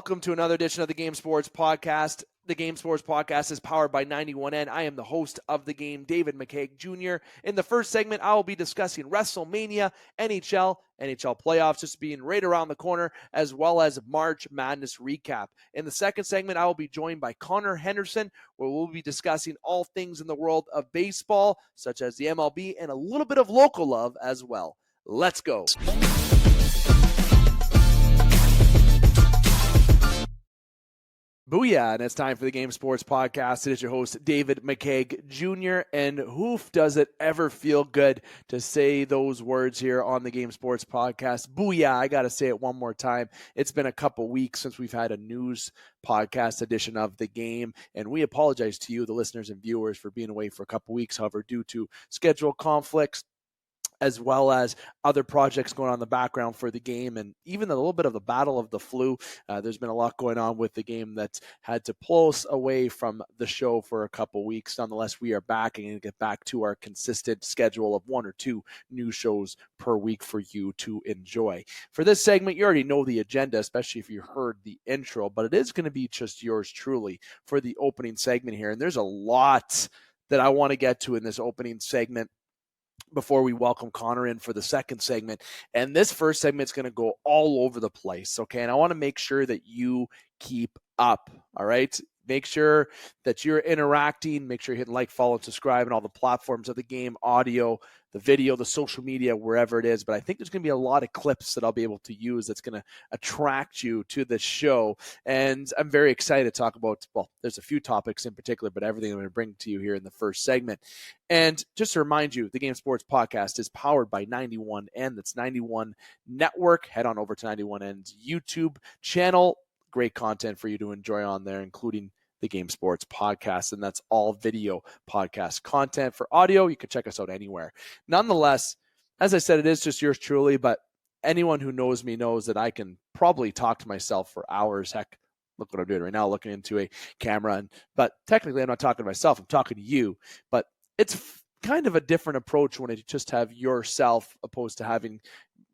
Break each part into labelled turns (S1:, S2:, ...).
S1: Welcome to another edition of the Game Sports Podcast. The Game Sports Podcast is powered by 91N. I am the host of the game, David McCaig Jr. In the first segment, I will be discussing WrestleMania, NHL playoffs just being right around the corner, as well as March Madness recap. In the second segment, I will be joined by Connor Henderson, where we'll be discussing all things in the world of baseball, such as the MLB, and a little bit of local love as well. Let's go. Booyah, and it's time for the Game Sports Podcast. It is your host, David McCaig Jr., and hoof, does it ever feel good to say those words here on the Game Sports Podcast. Booyah, I got to say it one more time. It's been a couple weeks since we've had a news podcast edition of the game, and we apologize to you, the listeners and viewers, for being away for a couple weeks. However, due to schedule conflicts, as well as other projects going on in the background for the game, and even a little bit of the battle of the flu. There's been a lot going on with the game that's had to pull us away from the show for a couple weeks. Nonetheless, we are back and get back to our consistent schedule of 1 or 2 new shows per week for you to enjoy. For this segment, you already know the agenda, especially if you heard the intro, but it is going to be just yours truly for the opening segment here. And there's a lot that I want to get to in this opening segment before we welcome Connor in for the second segment. And this first segment is going to go all over the place, okay? And I want to make sure that you keep up, all right? Make sure that you're interacting. Make sure you're hitting like, follow, and subscribe on all the platforms of the game, audio, the video, the social media, wherever it is. But I think there's going to be a lot of clips that I'll be able to use that's going to attract you to the show. And I'm very excited to talk about, well, there's a few topics in particular, but everything I'm going to bring to you here in the first segment. And just to remind you, the Game Sports Podcast is powered by 91N. That's 91 Network. Head on over to 91N's YouTube channel. Great content for you to enjoy on there, including the Game Sports Podcast, and that's all video podcast content. For audio, you can check us out anywhere. Nonetheless, as I said, it is just yours truly, but anyone who knows me knows that I can probably talk to myself for hours. Heck, look what I'm doing right now, looking into a camera. But technically, I'm not talking to myself. I'm talking to you. But it's kind of a different approach when you just have yourself opposed to having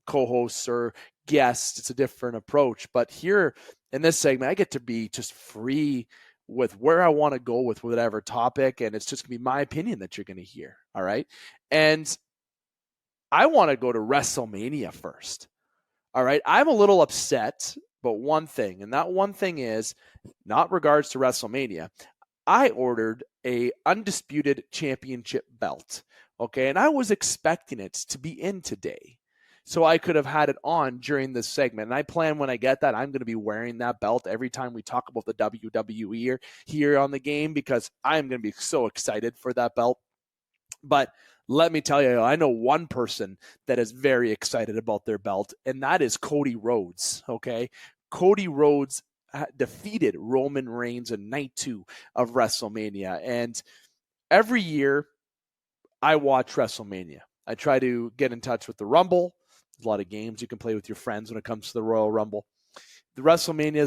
S1: co-hosts or guests. It's a different approach. But here in this segment, I get to be just free with where I want to go with whatever topic, and it's just going to be my opinion that you're going to hear, all right? And I want to go to WrestleMania first, all right? I'm a little upset about one thing, and that one thing is, not regards to WrestleMania, I ordered a Undisputed Championship belt, okay? And I was expecting it to be in today, so I could have had it on during this segment. And I plan when I get that, I'm going to be wearing that belt every time we talk about the WWE here on the game, because I'm going to be so excited for that belt. But let me tell you, I know one person that is very excited about their belt, and that is Cody Rhodes, okay? Cody Rhodes defeated Roman Reigns in night 2 of WrestleMania. And every year I watch WrestleMania. I try to get in touch with the Rumble. There's a lot of games you can play with your friends when it comes to the Royal Rumble. The WrestleMania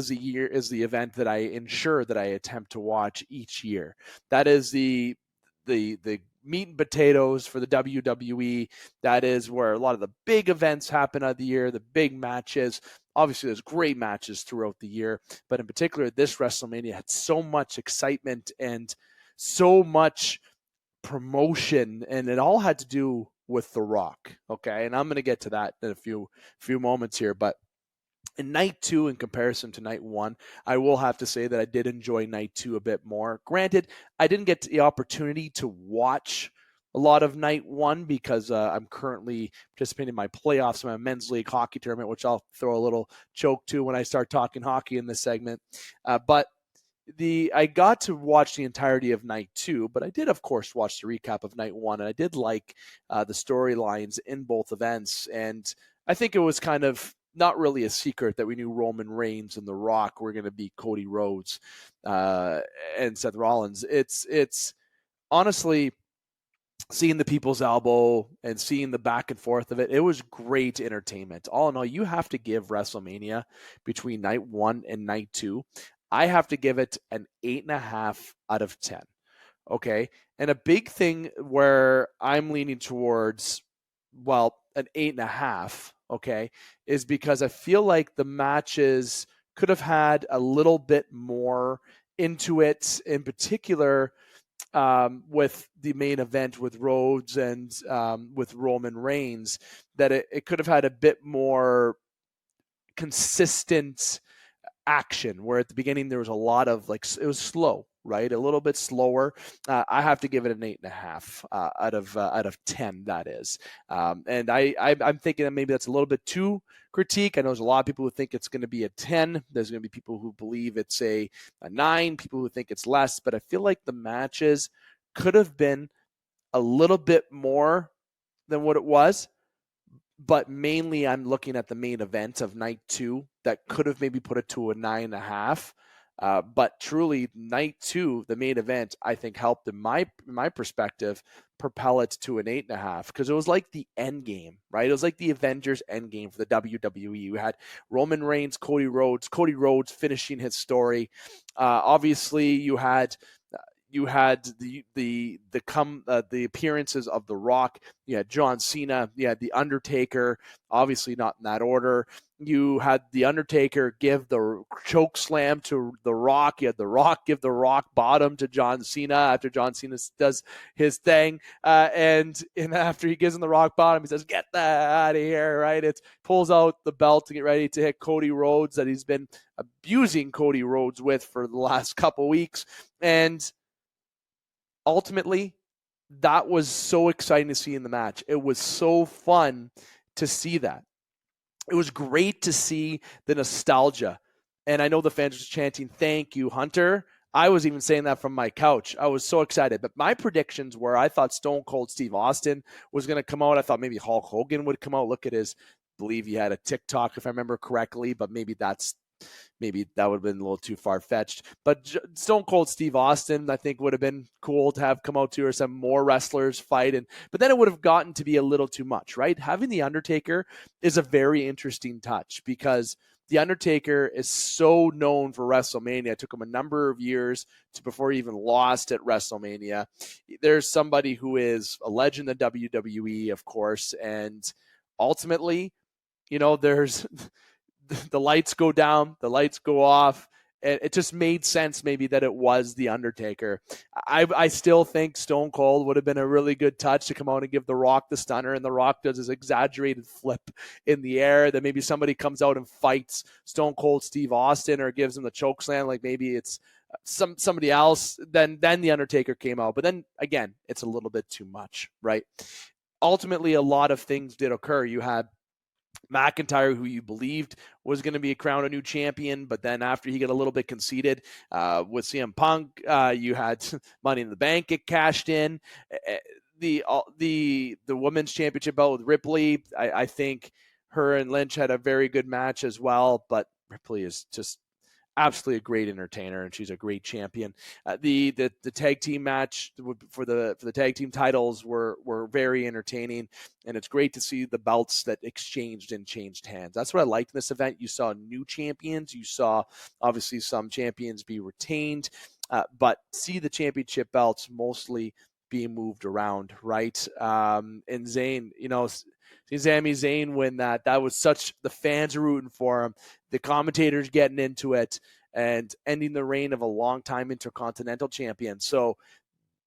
S1: is the event that I ensure that I attempt to watch each year. That is the meat and potatoes for the WWE. That is where a lot of the big events happen of the year, the big matches. Obviously, there's great matches throughout the year, but in particular, this WrestleMania had so much excitement and so much promotion, and it all had to do with The Rock, okay? And I'm going to get to that in a few moments here, but in night 2, in comparison to night 1, I will have to say that I did enjoy night 2 a bit more. Granted, I didn't get the opportunity to watch a lot of night 1 because I'm currently participating in my playoffs in my men's league hockey tournament, which I'll throw a little choke to when I start talking hockey in this segment. But I got to watch the entirety of night 2, but I did, of course, watch the recap of night 1, and I did like the storylines in both events. And I think it was kind of not really a secret that we knew Roman Reigns and The Rock were going to beat Cody Rhodes and Seth Rollins. It's honestly, seeing the people's elbow and seeing the back and forth of it, it was great entertainment. All in all, you have to give WrestleMania between night 1 and night 2. I have to give it an 8.5 out of 10. Okay. And a big thing where I'm leaning towards, well, an 8.5, okay, is because I feel like the matches could have had a little bit more into it, in particular with the main event with Rhodes and with Roman Reigns, that it could have had a bit more consistent action, where at the beginning there was a lot of it was slow, right? A little bit slower. I have to give it an 8.5 out of 10. That is, and I'm thinking that maybe that's a little bit too critique. I know there's a lot of people who think it's going to be a 10. There's going to be people who believe it's a 9. People who think it's less. But I feel like the matches could have been a little bit more than what it was. But mainly I'm looking at the main event of night 2 that could have maybe put it to a 9.5. But truly, night 2, the main event, I think helped in my perspective propel it to an 8.5, because it was like the end game, right? It was like the Avengers end game for the WWE. You had Roman Reigns, Cody Rhodes finishing his story. Obviously, you had the appearances of The Rock. You had John Cena. You had The Undertaker, obviously not in that order. You had The Undertaker give the choke slam to The Rock. You had The Rock give the rock bottom to John Cena after John Cena does his thing. And after he gives him the rock bottom, he says, "Get that out of here," right? It pulls out the belt to get ready to hit Cody Rhodes, that he's been abusing Cody Rhodes with for the last couple weeks. And ultimately, that was so exciting to see in the match. It was so fun to see that. It was great to see the nostalgia. And I know the fans were chanting, "Thank you, Hunter." I was even saying that from my couch. I was so excited. But my predictions were, I thought Stone Cold Steve Austin was going to come out. I thought maybe Hulk Hogan would come out. Look at his, I believe he had a TikTok, if I remember correctly, but maybe that would have been a little too far-fetched. But Stone Cold Steve Austin, I think, would have been cool to have come out to, or some more wrestlers fight. But then it would have gotten to be a little too much, right? Having The Undertaker is a very interesting touch, because The Undertaker is so known for WrestleMania. It took him a number of years before he even lost at WrestleMania. There's somebody who is a legend in WWE, of course, and ultimately, there's the lights go down, the lights go off, and it just made sense maybe that it was The Undertaker. I still think Stone Cold would have been a really good touch to come out and give The Rock the stunner, and The Rock does his exaggerated flip in the air. Then maybe somebody comes out and fights Stone Cold Steve Austin, or gives him the choke slam, like maybe it's somebody else. Then The Undertaker came out. But then again, it's a little bit too much, right? Ultimately, a lot of things did occur. You had McIntyre, who you believed was going to be crowned a new champion, but then after he got a little bit conceited with CM Punk, you had Money in the Bank get cashed in. The women's championship belt with Ripley, I think her and Lynch had a very good match as well, but Ripley is just absolutely a great entertainer, and she's a great champion. The tag team match for the tag team titles were very entertaining, and it's great to see the belts that exchanged and changed hands. That's what I liked in this event. You saw new champions. You saw obviously some champions be retained, but see the championship belts mostly being moved around, right? And Zayn, see Sami Zayn win that. That was the fans are rooting for him. The commentators getting into it, and ending the reign of a longtime Intercontinental champion. So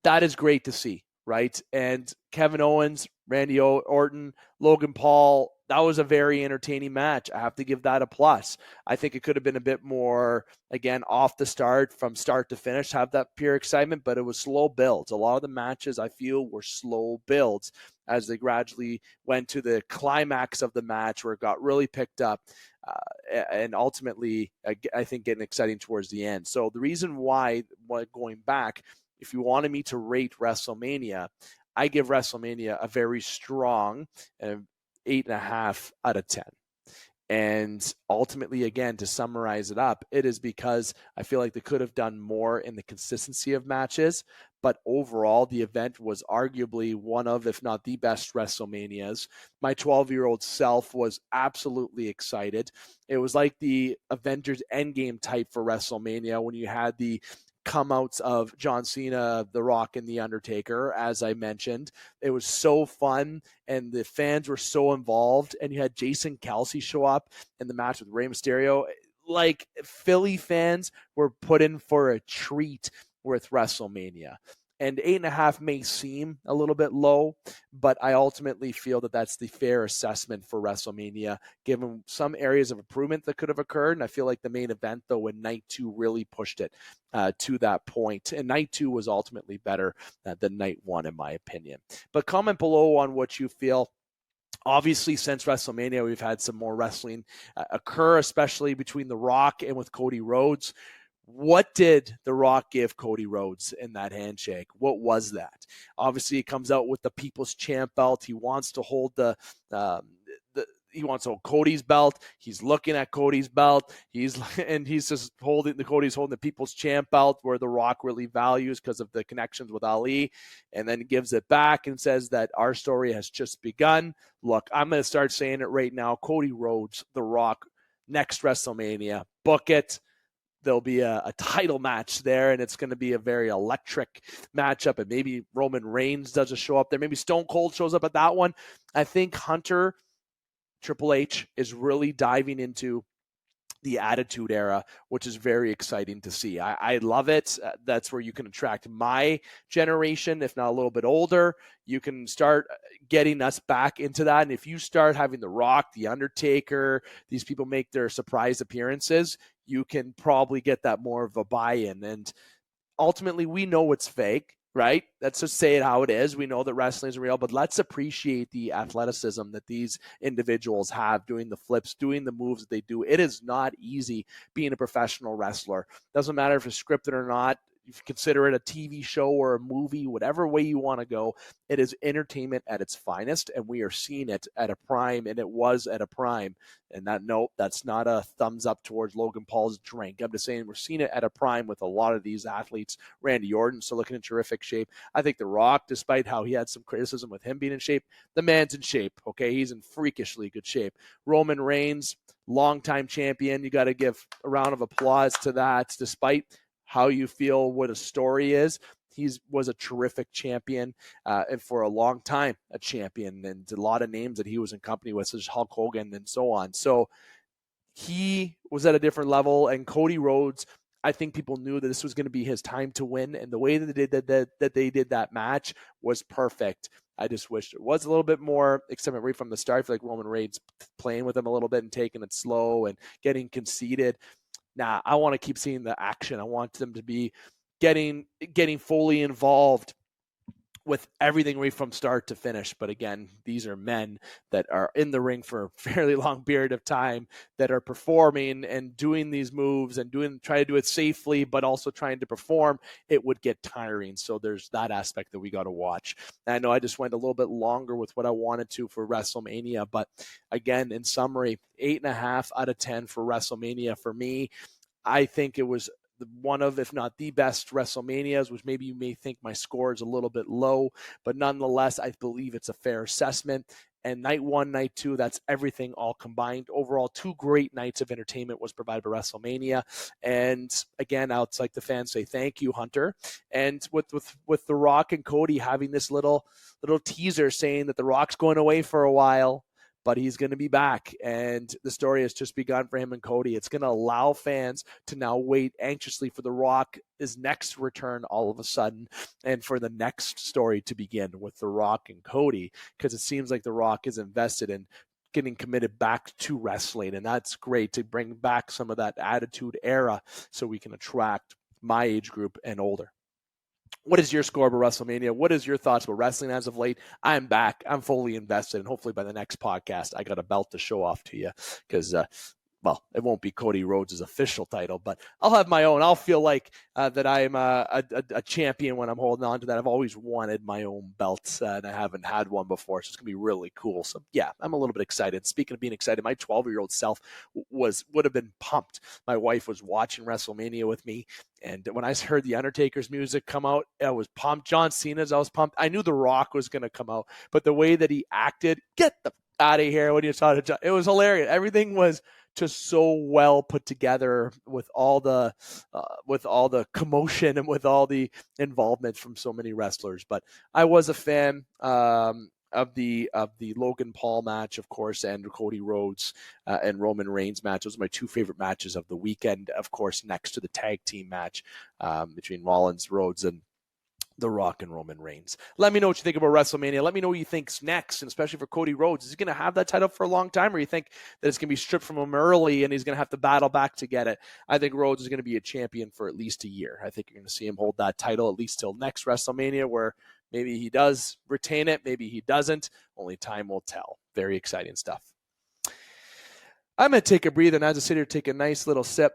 S1: that is great to see, right? And Kevin Owens, Randy Orton, Logan Paul, that was a very entertaining match. I have to give that a plus. I think it could have been a bit more, again, off the start, from start to finish, have that pure excitement, but it was slow builds. A lot of the matches, I feel, were slow builds as they gradually went to the climax of the match, where it got really picked up, and ultimately, I think, getting exciting towards the end. So the reason why, going back, if you wanted me to rate WrestleMania, I give WrestleMania a very strong 8.5 out of 10. And ultimately, again, to summarize it up, it is because I feel like they could have done more in the consistency of matches. But overall, the event was arguably one of, if not the best WrestleManias. My 12-year-old self was absolutely excited. It was like the Avengers Endgame type for WrestleMania, when you had the come outs of John Cena, The Rock, and The Undertaker, as I mentioned. It was so fun, and the fans were so involved, and you had Jason Kelsey show up in the match with Rey Mysterio. like Philly fans were put in for a treat with WrestleMania. And 8.5 may seem a little bit low, but I ultimately feel that that's the fair assessment for WrestleMania, given some areas of improvement that could have occurred. And I feel like the main event, though, when night 2 really pushed it to that point. And night 2 was ultimately better than night 1, in my opinion. But comment below on what you feel. Obviously, since WrestleMania, we've had some more wrestling occur, especially between The Rock and with Cody Rhodes. What did The Rock give Cody Rhodes in that handshake? What was that? Obviously, he comes out with the People's Champ belt. He wants to hold he wants to hold Cody's belt. He's looking at Cody's belt. He's just holding the People's Champ belt, where The Rock really values because of the connections with Ali, and then gives it back and says that our story has just begun. Look, I'm going to start saying it right now. Cody Rhodes, The Rock, next WrestleMania, book it. There'll be a title match there, and it's going to be a very electric matchup, and maybe Roman Reigns doesn't show up there. Maybe Stone Cold shows up at that one. I think Hunter, Triple H, is really diving into the Attitude Era, which is very exciting to see. I love it. That's where you can attract my generation, if not a little bit older. You can start getting us back into that. And if you start having The Rock, The Undertaker, these people make their surprise appearances, you can probably get that more of a buy-in. And ultimately, we know it's fake, right? Let's just say it how it is. We know that wrestling is real, but let's appreciate the athleticism that these individuals have, doing the flips, doing the moves that they do. It is not easy being a professional wrestler. Doesn't matter if it's scripted or not. If you consider it a TV show or a movie, whatever way you want to go, it is entertainment at its finest, and we are seeing it at a prime, and it was at a prime. And that's not a thumbs up towards Logan Paul's drink. I'm just saying we're seeing it at a prime with a lot of these athletes. Randy Orton still looking in terrific shape. I think The Rock, despite how he had some criticism with him being in shape, the man's in shape, okay? He's in freakishly good shape. Roman Reigns, longtime champion. You got to give a round of applause to that, despite how you feel what a story is. He was a terrific champion, and for a long time, a champion, and a lot of names that he was in company with, such as Hulk Hogan and so on. So he was at a different level, and Cody Rhodes, I think people knew that this was going to be his time to win, and the way that they did that match was perfect. I just wish it was a little bit more excitement right from the start. I feel like Roman Reigns playing with him a little bit and taking it slow and getting conceited. Nah, I want to keep seeing the action. I want them to be getting fully involved with everything right from start to finish. But again, these are men that are in the ring for a fairly long period of time, that are performing and doing these moves and try to do it safely, but also trying to perform. It would get tiring. So there's that aspect that we got to watch. And I know I just went a little bit longer with what I wanted to for WrestleMania, but again, in summary, 8.5 out of 10 for WrestleMania for me. I think it was one of, if not the best WrestleManias, which maybe you may think my score is a little bit low, but nonetheless, I believe it's a fair assessment. And night 1, night 2, that's everything all combined. Overall, 2 great nights of entertainment was provided by WrestleMania. And again, I'd like the fans say thank you, Hunter. And with The Rock and Cody having this little teaser saying that The Rock's going away for a while, but he's going to be back, and the story has just begun for him and Cody. It's going to allow fans to now wait anxiously for The Rock's next return all of a sudden, and for the next story to begin with The Rock and Cody, because it seems like The Rock is invested in getting committed back to wrestling, and that's great to bring back some of that Attitude Era so we can attract my age group and older. What is your score about WrestleMania? What is your thoughts about wrestling as of late? I'm back. I'm fully invested. And hopefully by the next podcast, I got a belt to show off to you because, well, it won't be Cody Rhodes' official title, but I'll have my own. I'll feel like that I'm a champion when I'm holding on to that. I've always wanted my own belts, and I haven't had one before, so it's going to be really cool. So, yeah, I'm a little bit excited. Speaking of being excited, my 12-year-old self would have been pumped. My wife was watching WrestleMania with me, and when I heard the Undertaker's music come out, I was pumped. John Cena's, I was pumped. I knew The Rock was going to come out, but the way that he acted, get the out of here when you saw it, it was hilarious. Everything was just so well put together with all the commotion and with all the involvement from so many wrestlers. But I was a fan. of the Logan Paul match, of course, and Cody Rhodes and Roman Reigns match. Those are my two favorite matches of the weekend, of course, next to the tag team match between Rollins, Rhodes, and The Rock and Roman Reigns. Let me know what you think about WrestleMania. Let me know what you think's next, and especially for Cody Rhodes. Is he going to have that title for a long time, or you think that it's going to be stripped from him early and he's going to have to battle back to get it? I think Rhodes is going to be a champion for at least a year. I think you're going to see him hold that title at least till next WrestleMania, where maybe he does retain it, maybe he doesn't. Only time will tell. Very exciting stuff. I'm going to take a breather, and as I sit here, take a nice little sip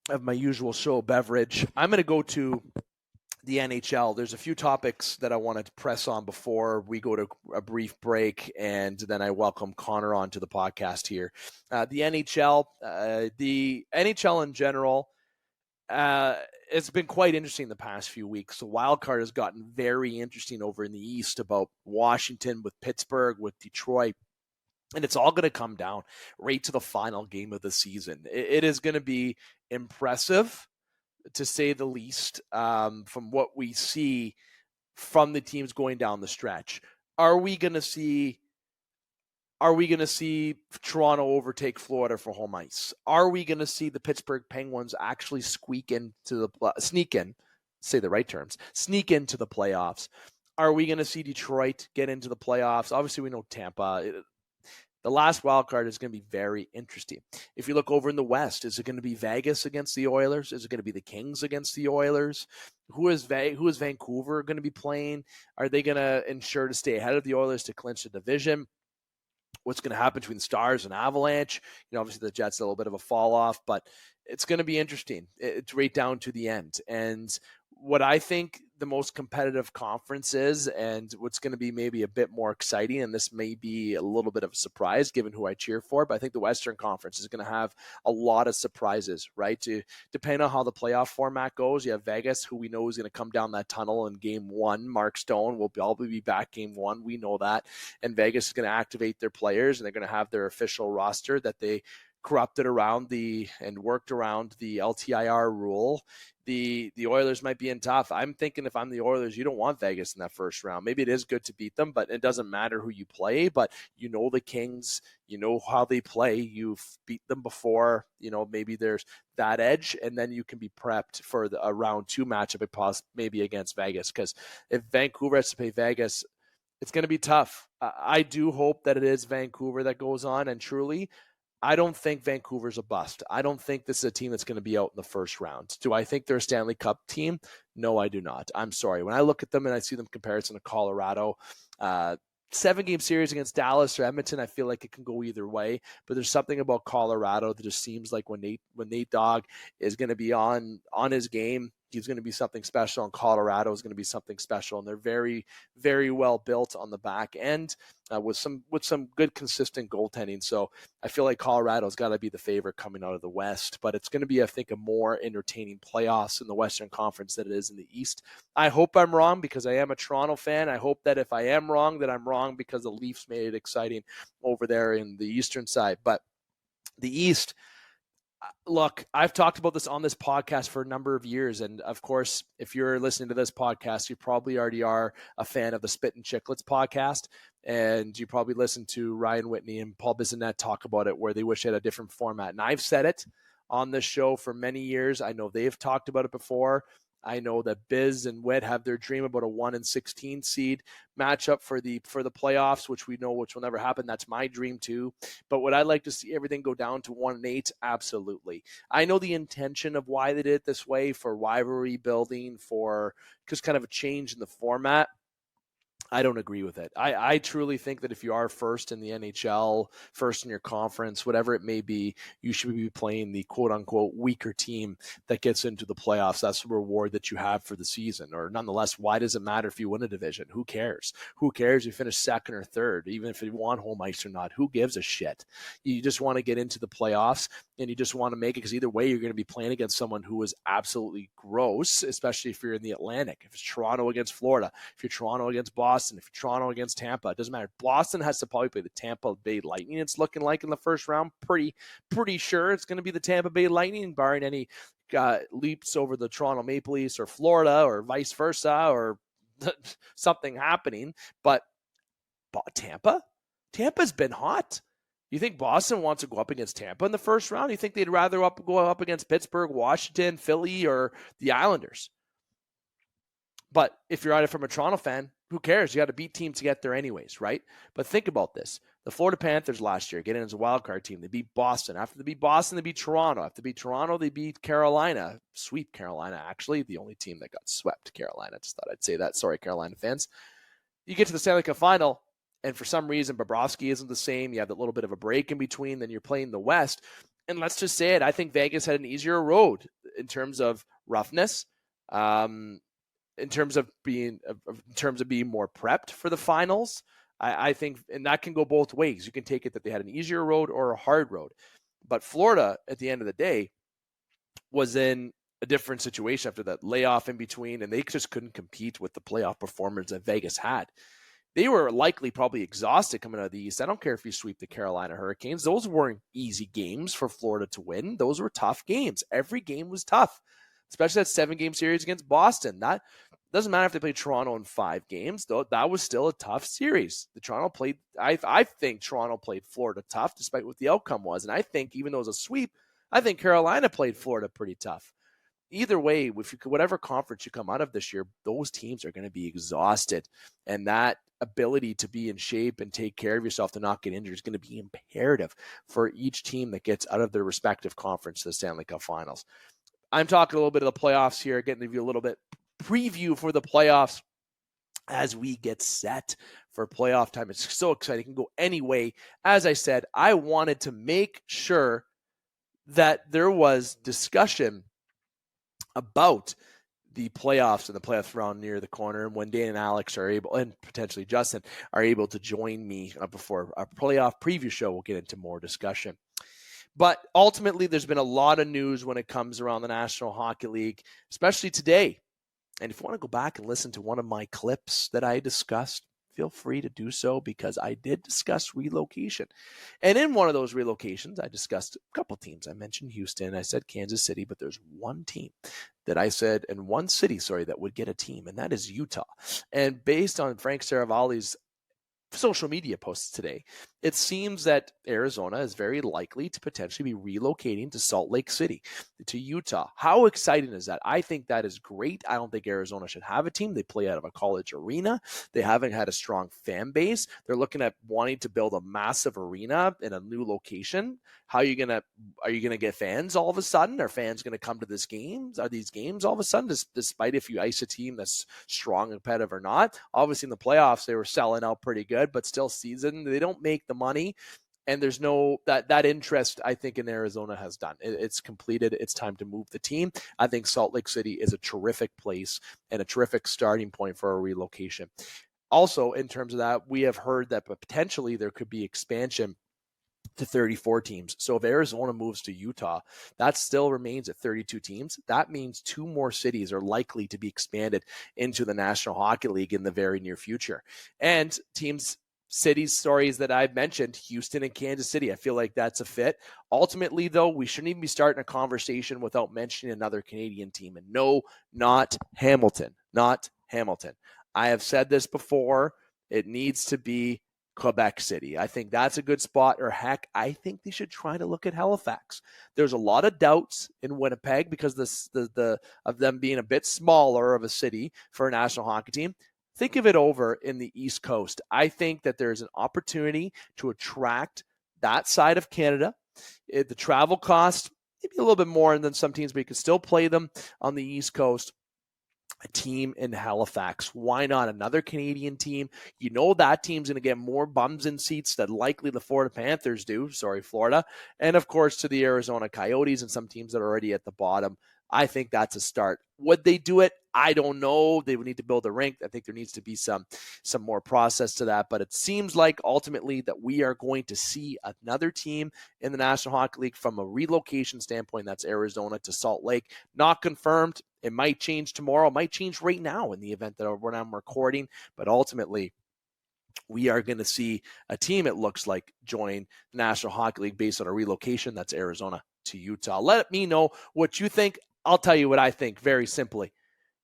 S1: of my usual show beverage. I'm going to go to the NHL. There's a few topics that I wanted to press on before we go to a brief break, and then I welcome Connor onto the podcast here. The NHL in general, it's been quite interesting the past few weeks. The wild card has gotten very interesting over in the East about Washington, with Pittsburgh, with Detroit. And it's all going to come down right to the final game of the season. It is going to be impressive, to say the least, from what we see from the teams going down the stretch. Are we going to see Toronto overtake Florida for home ice? Are we going to see the Pittsburgh Penguins actually sneak into the playoffs? Are we going to see Detroit get into the playoffs? Obviously, we know Tampa. The last wild card is going to be very interesting. If you look over in the West, is it going to be Vegas against the Oilers? Is it going to be the Kings against the Oilers? Who is Vancouver going to be playing? Are they going to ensure to stay ahead of the Oilers to clinch the division? What's going to happen between Stars and Avalanche? Obviously the Jets a little bit of a fall off, but it's going to be interesting. It's right down to the end. And what I think the most competitive conference is, and what's going to be maybe a bit more exciting, and this may be a little bit of a surprise given who I cheer for, but I think the Western Conference is going to have a lot of surprises, right? Depending on how the playoff format goes, you have Vegas, who we know is going to come down that tunnel in game one. Mark Stone will probably be back game one. We know that. And Vegas is going to activate their players, and they're going to have their official roster that they corrupted around and worked around the LTIR rule. The Oilers might be in tough. I'm thinking if I'm the Oilers, you don't want Vegas in that first round. Maybe it is good to beat them, but it doesn't matter who you play. But you know the Kings, you know how they play. You've beat them before. Maybe there's that edge, and then you can be prepped for a round two matchup maybe against Vegas. Because if Vancouver has to play Vegas, it's going to be tough. I do hope that it is Vancouver that goes on, and truly, I don't think Vancouver's a bust. I don't think this is a team that's going to be out in the first round. Do I think they're a Stanley Cup team? No, I do not. I'm sorry. When I look at them and I see them comparison to Colorado, 7-game series against Dallas or Edmonton, I feel like it can go either way. But there's something about Colorado that just seems like when Nate Dogg is going to be on his game, he's going to be something special, and Colorado is going to be something special. And they're very, very well built on the back end with some good, consistent goaltending. So I feel like Colorado's got to be the favorite coming out of the West. But it's going to be, I think, a more entertaining playoffs in the Western Conference than it is in the East. I hope I'm wrong because I am a Toronto fan. I hope that if I am wrong, that I'm wrong because the Leafs made it exciting over there in the Eastern side. But the East, look, I've talked about this on this podcast for a number of years. And of course, if you're listening to this podcast, you probably already are a fan of the Spit and Chicklets podcast. And you probably listened to Ryan Whitney and Paul Bissonnette talk about it, where they wish they had a different format. And I've said it on this show for many years. I know they've talked about it before. I know that Biz and Witt have their dream about a 1-16 seed matchup for the playoffs, which we know which will never happen. That's my dream too. But would I like to see everything go down to 1-8? Absolutely. I know the intention of why they did it this way, for rivalry building, for just kind of a change in the format. I don't agree with it. I truly think that if you are first in the NHL, first in your conference, whatever it may be, you should be playing the quote-unquote weaker team that gets into the playoffs. That's the reward that you have for the season. Or nonetheless, why does it matter if you win a division? Who cares? Who cares if you finish second or third, even if you want home ice or not? Who gives a shit? You just want to get into the playoffs, and you just want to make it, because either way, you're going to be playing against someone who is absolutely gross, especially if you're in the Atlantic. If it's Toronto against Florida, if you're Toronto against Boston, if you're Toronto against Tampa, it doesn't matter. Boston has to probably play the Tampa Bay Lightning. It's looking like in the first round, pretty sure it's going to be the Tampa Bay Lightning, barring any leaps over the Toronto Maple Leafs or Florida or vice versa, or something happening. But Tampa's been hot. You think Boston wants to go up against Tampa in the first round? You think they'd rather go up against Pittsburgh, Washington, Philly, or the Islanders? But if you're at it from a Toronto fan, who cares? You got to beat teams to get there anyways, right? But think about this. The Florida Panthers last year, getting as a wild card team, they beat Boston. After they beat Boston, they beat Toronto. After they beat Toronto, they beat Carolina. Sweep Carolina, actually. The only team that got swept, Carolina. Just thought I'd say that. Sorry, Carolina fans. You get to the Stanley Cup final, and for some reason, Bobrovsky isn't the same. You have that little bit of a break in between. Then you're playing the West. And let's just say it. I think Vegas had an easier road in terms of roughness. In terms of being more prepped for the finals, I think, and that can go both ways. You can take it that they had an easier road or a hard road. But Florida, at the end of the day, was in a different situation after that layoff in between, and they just couldn't compete with the playoff performance that Vegas had. They were likely probably exhausted coming out of the East. I don't care if you sweep the Carolina Hurricanes. Those weren't easy games for Florida to win. Those were tough games. Every game was tough, especially that 7-game series against Boston. That doesn't matter if they played Toronto in 5 games, though. That was still a tough series. I think Toronto played Florida tough, despite what the outcome was. And I think, even though it was a sweep, I think Carolina played Florida pretty tough. Either way, whatever conference you come out of this year, those teams are going to be exhausted. And that ability to be in shape and take care of yourself to not get injured is going to be imperative for each team that gets out of their respective conference to the Stanley Cup Finals. I'm talking a little bit of the playoffs here, getting to you a little bit preview for the playoffs as we get set for playoff time. It's so exciting. It can go any way. As I said, I wanted to make sure that there was discussion about the playoffs and the playoff round near the corner. And when Dan and Alex are able, and potentially Justin, are able to join me before our playoff preview show, we'll get into more discussion. But ultimately, there's been a lot of news when it comes around the National Hockey League, especially today. And if you want to go back and listen to one of my clips that I discussed, feel free to do so, because I did discuss relocation. And in one of those relocations, I discussed a couple teams. I mentioned Houston, I said Kansas City, but there's one team that I said, and one city, that would get a team, and that is Utah. And based on Frank Saravalli's social media posts today, it seems that Arizona is very likely to potentially be relocating to Salt Lake City, to Utah. How exciting is that? I think that is great. I don't think Arizona should have a team. They play out of a college arena. They haven't had a strong fan base. They're looking at wanting to build a massive arena in a new location. Are you gonna get fans all of a sudden? Are fans gonna come to these games? Are these games all of a sudden, despite if you ice a team that's strong and competitive or not? Obviously in the playoffs they were selling out pretty good, but still season, they don't make the money. And there's no that interest, I think, in Arizona has done. It's completed. It's time to move the team. I think Salt Lake City is a terrific place and a terrific starting point for a relocation. Also, in terms of that, we have heard that potentially there could be expansion to 34 teams. So if Arizona moves to Utah, that still remains at 32 teams. That means 2 more cities are likely to be expanded into the National Hockey League in the very near future. And cities stories that I've mentioned, Houston and Kansas City, I feel like that's a fit. Ultimately, though, we shouldn't even be starting a conversation without mentioning another Canadian team. And no, not Hamilton. Not Hamilton. I have said this before. It needs to be Quebec City. I think that's a good spot. Or heck, I think they should try to look at Halifax. There's a lot of doubts in Winnipeg because of them being a bit smaller of a city for a national hockey team. Think of it over in the East Coast. I think that there's an opportunity to attract that side of Canada. The travel cost, maybe a little bit more than some teams, but you can still play them on the East Coast. A team in Halifax. Why not another Canadian team? You know that team's going to get more bums in seats than likely the Florida Panthers do. Sorry, Florida. And, of course, to the Arizona Coyotes and some teams that are already at the bottom. I think that's a start. Would they do it? I don't know. They would need to build a rink. I think there needs to be some more process to that. But it seems like ultimately that we are going to see another team in the National Hockey League from a relocation standpoint. That's Arizona to Salt Lake. Not confirmed. It might change tomorrow. It might change right now in the event that when I'm recording. But ultimately, we are going to see a team, it looks like, join the National Hockey League based on a relocation. That's Arizona to Utah. Let me know what you think. I'll tell you what I think very simply.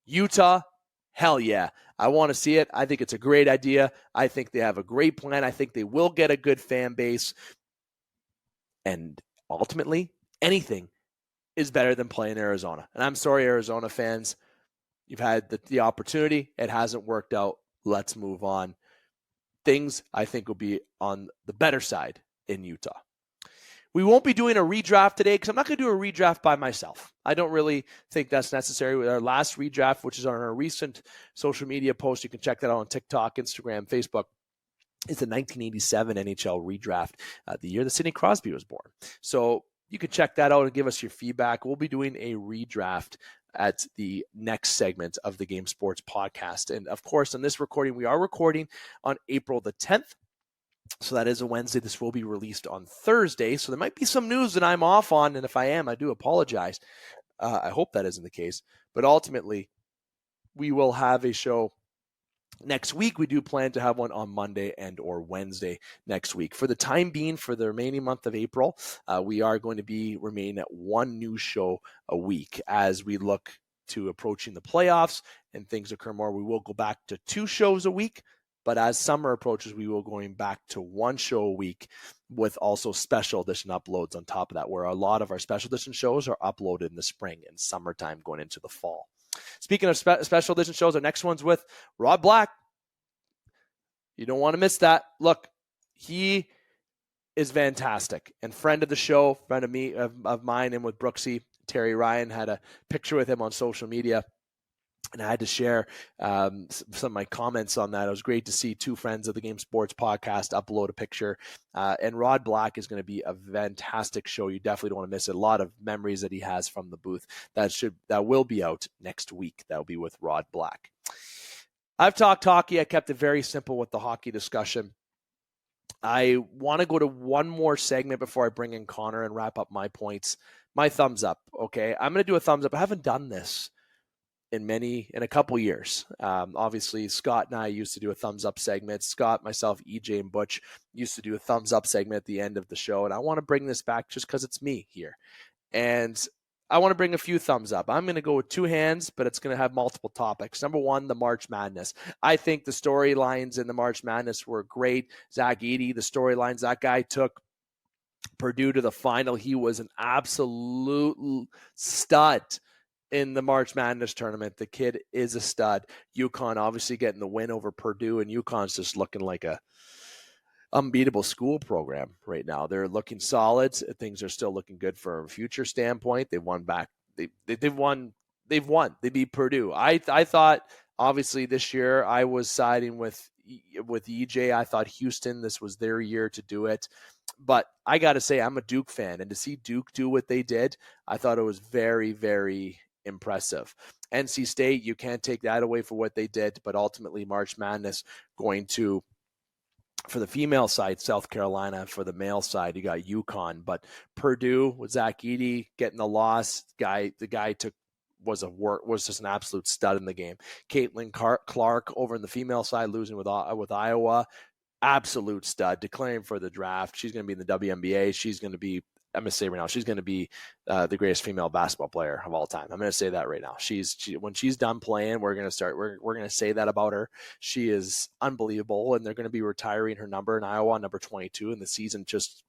S1: Utah, hell yeah, I want to see it. I think it's a great idea. I think they have a great plan. I think they will get a good fan base. And ultimately, anything is better than playing Arizona. And I'm sorry, Arizona fans, you've had the opportunity. It hasn't worked out. Let's move on. Things, I think, will be on the better side in Utah. We won't be doing a redraft today because I'm not going to do a redraft by myself. I don't really think that's necessary. With our last redraft, which is on our recent social media post, you can check that out on TikTok, Instagram, Facebook, is the 1987 NHL redraft, the year that Sidney Crosby was born. So you can check that out and give us your feedback. We'll be doing a redraft at the next segment of the Game Sports podcast. And of course, on this recording, we are recording on April the 10th. So that is a Wednesday. This will be released on Thursday. So there might be some news that I'm off on. And if I am, I do apologize. I hope that isn't the case. But ultimately, we will have a show next week. We do plan to have one on Monday and or Wednesday next week. For the time being, for the remaining month of April, we are going to remain at one new show a week. As we look to approaching the playoffs and things occur more, we will go back to 2 shows a week. But as summer approaches, we will going back to 1 show a week with also special edition uploads on top of that, where a lot of our special edition shows are uploaded in the spring and summertime going into the fall. Speaking of special edition shows, our next one's with Rod Black. You don't want to miss that. Look, he is fantastic and friend of the show, friend of me, of mine, and with Brooksy. Terry Ryan had a picture with him on social media. And I had to share some of my comments on that. It was great to see 2 friends of the Game Sports podcast upload a picture. And Rod Black is going to be a fantastic show. You definitely don't want to miss it. A lot of memories that he has from the booth that will be out next week. That will be with Rod Black. I've talked hockey. I kept it very simple with the hockey discussion. I want to go to one more segment before I bring in Connor and wrap up my points. My thumbs up. Okay, I'm going to do a thumbs up. I haven't done this in a couple years. Obviously, Scott and I used to do a thumbs up segment. Scott, myself, EJ, and Butch used to do a thumbs up segment at the end of the show. And I want to bring this back just because it's me here. And I want to bring a few thumbs up. I'm going to go with 2 hands, but it's going to have multiple topics. Number 1, the March Madness. I think the storylines in the March Madness were great. Zach Edey, the storylines that guy took Purdue to the final. He was an absolute stud in the March Madness tournament. The kid is a stud. UConn obviously getting the win over Purdue, and UConn's just looking like a unbeatable school program right now. They're looking solid. Things are still looking good from a future standpoint. They've won back. They've won. They beat Purdue. I thought obviously this year I was siding with EJ. I thought Houston, this was their year to do it. But I got to say, I'm a Duke fan, and to see Duke do what they did, I thought it was very, very impressive. NC State, you can't take that away for what they did, but ultimately March Madness going to, for the female side, South Carolina. For the male side, you got UConn. But Purdue with Zach Edey getting the loss. The guy was just an absolute stud in the game. Caitlin Clark over in the female side losing with Iowa. Absolute stud, declaring for the draft. She's going to be in the WNBA. She's going to be, I'm going to say right now, she's going to be the greatest female basketball player of all time. I'm going to say that right now. When she's done playing, we're going to say that about her. She is unbelievable, and they're going to be retiring her number in Iowa, number 22, and the season just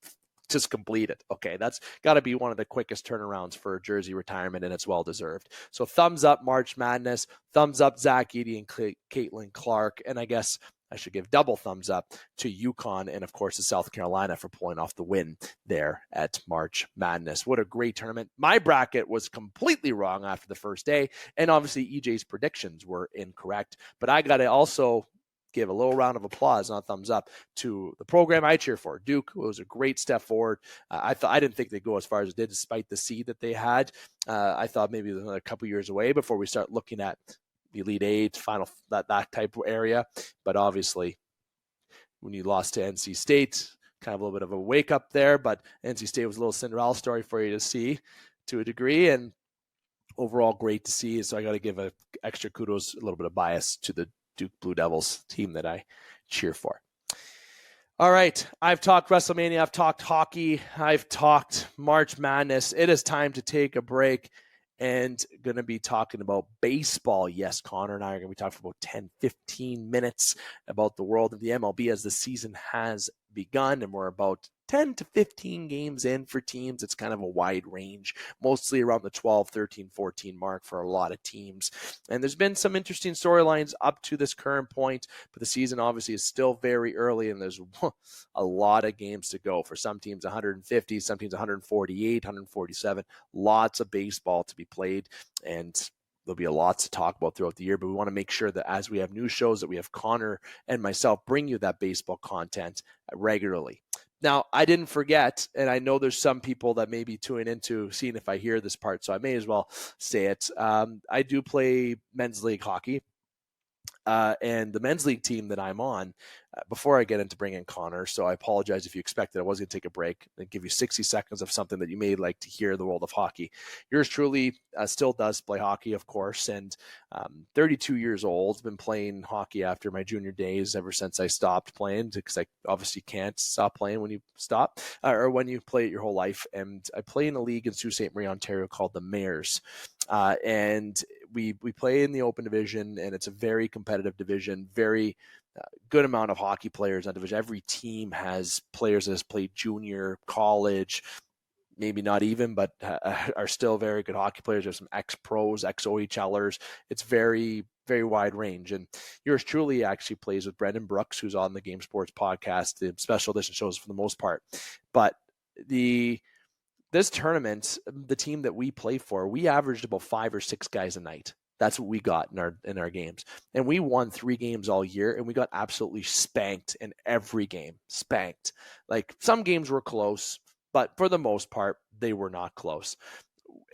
S1: completed. Okay, that's got to be one of the quickest turnarounds for a jersey retirement, and it's well deserved. So thumbs up March Madness, thumbs up Zach Edey and Caitlin Clark, and I guess I should give double thumbs up to UConn and, of course, to South Carolina for pulling off the win there at March Madness. What a great tournament. My bracket was completely wrong after the first day, and obviously EJ's predictions were incorrect. But I got to also give a little round of applause, not thumbs up, to the program I cheer for. Duke, it was a great step forward. I didn't think they'd go as far as it did, despite the seed that they had. I thought maybe it was another couple years away before we start looking at the Elite Eight, final, that type of area. But obviously, when you lost to NC State, kind of a little bit of a wake up there. But NC State was a little Cinderella story for you to see to a degree. And overall, great to see. So I got to give a extra kudos, a little bit of bias to the Duke Blue Devils team that I cheer for. All right. I've talked WrestleMania. I've talked hockey. I've talked March Madness. It is time to take a break and going to be talking about baseball. Yes, Connor and I are going to be talking for about 10, 15 minutes about the world of the MLB as the season has begun, and we're about 10 to 15 games in for teams. It's kind of a wide range, mostly around the 12, 13, 14 mark for a lot of teams. And there's been some interesting storylines up to this current point, but the season obviously is still very early, and there's a lot of games to go. For some teams, 150, some teams 148, 147, lots of baseball to be played, and there'll be a lot to talk about throughout the year, but we want to make sure that as we have new shows that we have Connor and myself bring you that baseball content regularly. Now, I didn't forget, and I know there's some people that may be tuning into seeing if I hear this part, so I may as well say it. I do play men's league hockey. And the men's league team that I'm on, before I get into bringing Connor, so I apologize if you expected I was going to take a break and give you 60 seconds of something that you may like to hear in the world of hockey. Yours truly still does play hockey, of course, and 32 years old, been playing hockey after my junior days ever since I stopped playing, because I obviously can't stop playing when you stop, or when you play it your whole life. And I play in a league in Sault Ste. Marie, Ontario called the Mares. And we play in the open division, and it's a very competitive division, very good amount of hockey players in that division. Every team has players that has played junior, college, maybe not even, but are still very good hockey players. There's some ex-pros, ex-OHLers. It's very, very wide range. And yours truly actually plays with Brendan Brooks, who's on the Game Sports podcast, the special edition shows for the most part. But this tournament, the team that we play for, we averaged about 5 or 6 guys a night. That's what we got in our games. And we won 3 games all year, and we got absolutely spanked in every game. Spanked. Like, some games were close, but for the most part, they were not close.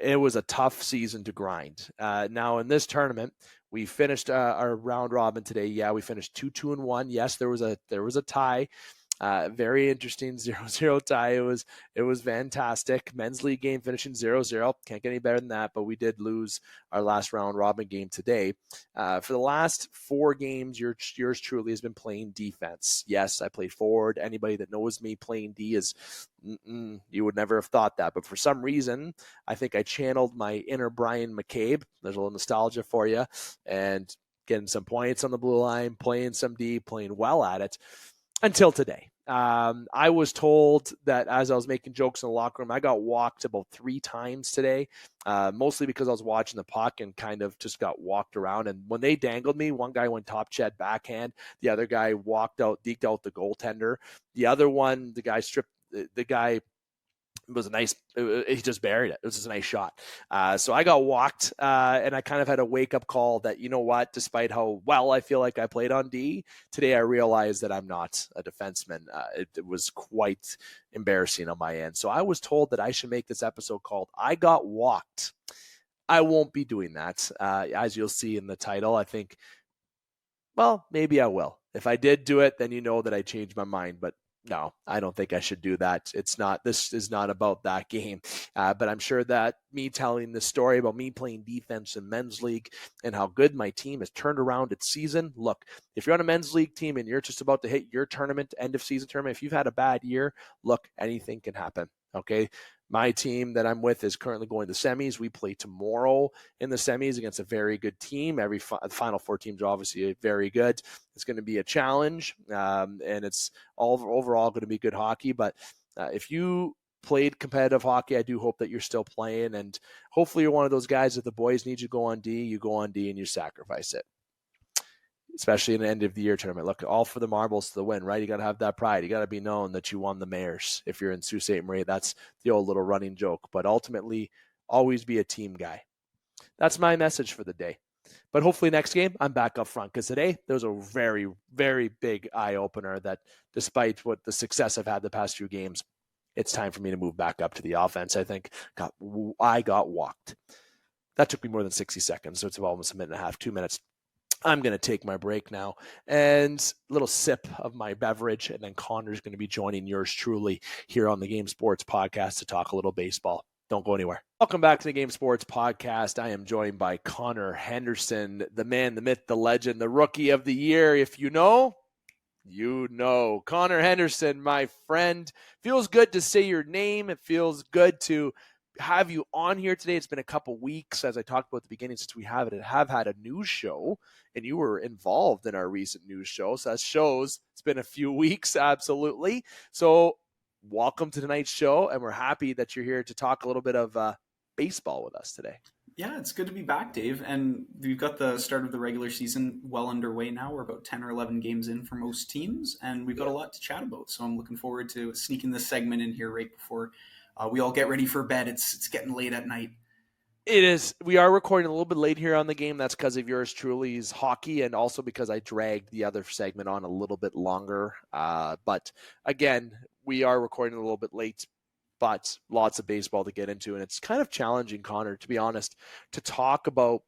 S1: It was a tough season to grind. Now, in this tournament, we finished our round robin today. Yeah, we finished 2-2-1. Yes, there was a tie. Very interesting 0-0 tie. It was fantastic. Men's league game finishing 0-0. Can't get any better than that, but we did lose our last round robin game today. For the last 4 games, yours truly has been playing defense. Yes, I played forward. Anybody that knows me playing D is, you would never have thought that. But for some reason, I think I channeled my inner Brian McCabe. There's a little nostalgia for you. And getting some points on the blue line, playing some D, playing well at it. Until today. I was told that as I was making jokes in the locker room, I got walked about 3 times today, mostly because I was watching the puck and kind of just got walked around. And when they dangled me, one guy went top shed backhand. The other guy deked out the goaltender. The other one, the guy he just buried it. It was just a nice shot. So I got walked, and I kind of had a wake-up call that, you know what, despite how well I feel like I played on D, today I realized that I'm not a defenseman. It was quite embarrassing on my end. So I was told that I should make this episode called I Got Walked. I won't be doing that. As you'll see in the title, I think, well, maybe I will. If I did do it, then you know that I changed my mind, but no, I don't think I should do that. This is not about that game. But I'm sure that me telling the story about me playing defense in men's league and how good my team has turned around its season. Look, if you're on a men's league team and you're just about to hit your tournament, end of season tournament, if you've had a bad year, look, anything can happen. Okay. My team that I'm with is currently going to semis. We play tomorrow in the semis against a very good team. The final 4 teams are obviously very good. It's going to be a challenge, and it's overall going to be good hockey. But if you played competitive hockey, I do hope that you're still playing, and hopefully you're one of those guys that the boys need you to go on D, you go on D and you sacrifice it. Especially in the end of the year tournament. Look, all for the marbles to the win, right? You got to have that pride. You got to be known that you won the Mares. If you're in Sault Ste. Marie, that's the old little running joke. But ultimately, always be a team guy. That's my message for the day. But hopefully next game, I'm back up front. Because today, there was a very, very big eye-opener that despite what the success I've had the past few games, it's time for me to move back up to the offense. I think I got walked. That took me more than 60 seconds. So it's almost a minute and a half, 2 minutes. I'm going to take my break now and a little sip of my beverage, and then Connor's going to be joining yours truly here on the Game Sports Podcast to talk a little baseball. Don't go anywhere. Welcome back to the Game Sports Podcast. I am joined by Connor Henderson, the man, the myth, the legend, the rookie of the year. If you know, you know. Connor Henderson, my friend. Feels good to say your name. It feels good to have you on here today. It's been a couple weeks, as I talked about at the beginning, since we have had a news show, and you were involved in our recent news show. So that shows it's been a few weeks, absolutely. So welcome to tonight's show, and we're happy that you're here to talk a little bit of baseball with us today.
S2: Yeah, it's good to be back, Dave. And we've got the start of the regular season well underway now. We're about 10 or 11 games in for most teams, and we've got a lot to chat about. So I'm looking forward to sneaking this segment in here right before we all get ready for bed. It's getting late at night.
S1: It is. We are recording a little bit late here on the game. That's because of yours truly's hockey, and also because I dragged the other segment on a little bit longer. But again, we are recording a little bit late, but lots of baseball to get into. And it's kind of challenging, Connor, to be honest, to talk about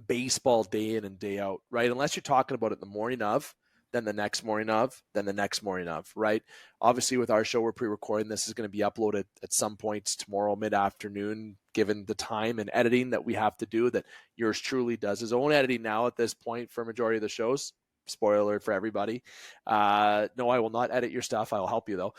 S1: baseball day in and day out, right? Unless you're talking about it the morning of, then the next morning of, then the next morning of, right? Obviously, with our show, we're pre-recording. This is going to be uploaded at some points tomorrow mid-afternoon, given the time and editing that we have to do, that yours truly does his own editing now at this point for a majority of the shows. Spoiler alert for everybody. No, I will not edit your stuff. I'll help you, though.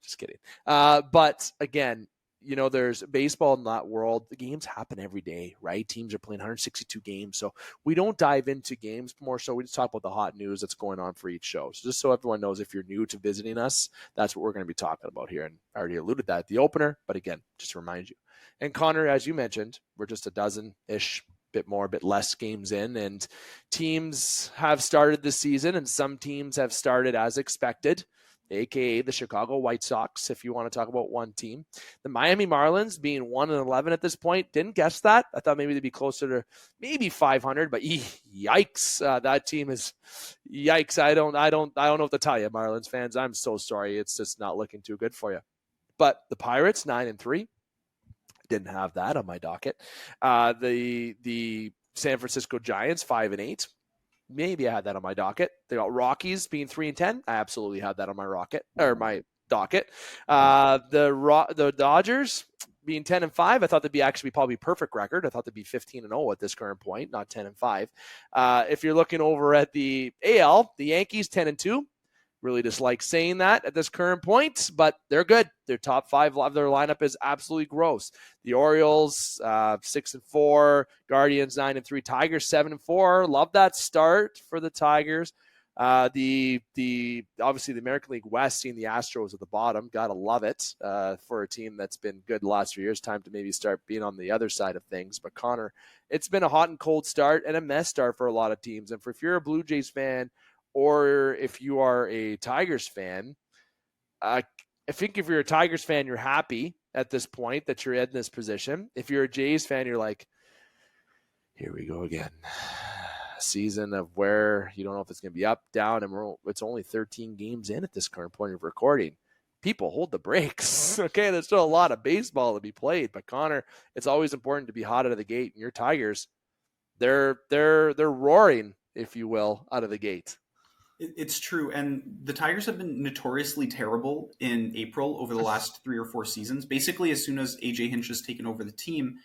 S1: Just kidding. But again, there's baseball in that world. The games happen every day, right? Teams are playing 162 games. So we don't dive into games more so. We just talk about the hot news that's going on for each show. So just so everyone knows, if you're new to visiting us, that's what we're going to be talking about here. And I already alluded that at the opener, but again, just to remind you. And Connor, as you mentioned, we're just a dozen-ish, bit more, bit less games in, and teams have started this season, and some teams have started as expected, aka the Chicago White Sox, if you want to talk about one team. The Miami Marlins being 1-11 at this point. Didn't guess that. I thought maybe they'd be closer to maybe 500, but yikes. That team is yikes. I don't know what to tell you, Marlins fans. I'm so sorry. It's just not looking too good for you. But the Pirates, 9-3. Didn't have that on my docket. The San Francisco Giants, 5-8. Maybe I had that on my docket. They got Rockies being 3-10. I absolutely had that on my docket. The Dodgers being 10-5. I thought they'd be actually probably perfect record. I thought they'd be 15-0 at this current point, not 10-5. If you're looking over at the AL, the Yankees 10-2. Really dislike saying that at this current point, but they're good. Their top five of their lineup is absolutely gross. The Orioles 6-4, Guardians 9-3, Tigers 7-4. Love that start for the Tigers. The obviously the American League West, seeing the Astros at the bottom, gotta love it for a team that's been good the last few years. Time to maybe start being on the other side of things. But Connor, it's been a hot and cold start and a mess start for a lot of teams. And if you're a Blue Jays fan, or if you are a Tigers fan, I think if you're a Tigers fan, you're happy at this point that you're in this position. If you're a Jays fan, you're like, here we go again. A season of where you don't know if it's going to be up, down, and it's only 13 games in at this current point of recording. People, hold the brakes. Okay, there's still a lot of baseball to be played, but Connor, it's always important to be hot out of the gate. And your Tigers, they're roaring, if you will, out of the gate.
S2: It's true, and the Tigers have been notoriously terrible in April over the last 3 or 4 seasons. Basically, as soon as AJ Hinch has taken over the team,